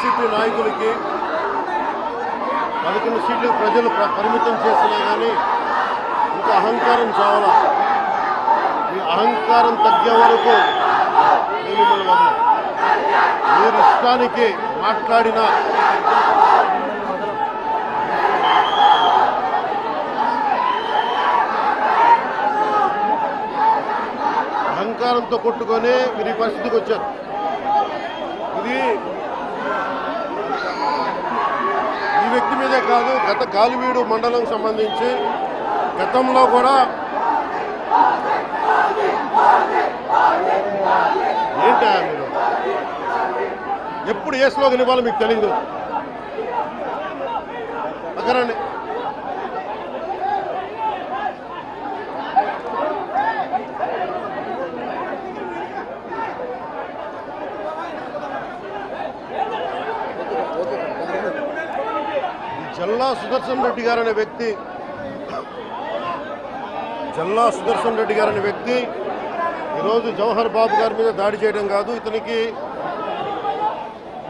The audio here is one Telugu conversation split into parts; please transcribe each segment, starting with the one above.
వైసీపీ నాయకులకి 11 సీట్లు ప్రజలు పరిమితం చేసినా కానీ ఇంకా అహంకారం చావాలా. మీ అహంకారం తగ్గే వరకు నేను మిమ్మల్ని వదలను. మీరు ఇష్టానికి మాట్లాడిన అహంకారంతో కొట్టుకొని మీరు ఈ పరిస్థితికి వచ్చారు. ఇది ఈ వ్యక్తి మీదే కాదు, గత గాలివీడు మండలం సంబంధించి గతంలో కూడా ఏంటా మీరు ఎప్పుడు ఏ స్లోగన్ ఇవ్వాలో మీకు తెలియదు. పక్కనండి. జల్లా సుదర్శన్ రెడ్డి గారు అనే వ్యక్తి ఈరోజు జవహర్ బాబు గారి మీద దాడి చేయడం కాదు, ఇతనికి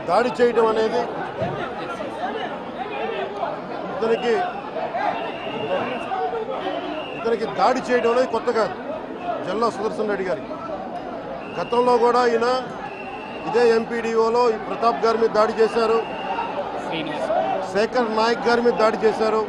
దాడి చేయడం అనేది దాడి చేయడం అనేది కొత్త కాదు జల్లా సుదర్శన్ రెడ్డి గారికి. గతంలో కూడా ఈయన ఇదే ఎంపీడీఓలో ప్రతాప్ గారి మీద దాడి చేశారు, శేఖర్ నాయక్ గారి మీద దాడి చేశారు.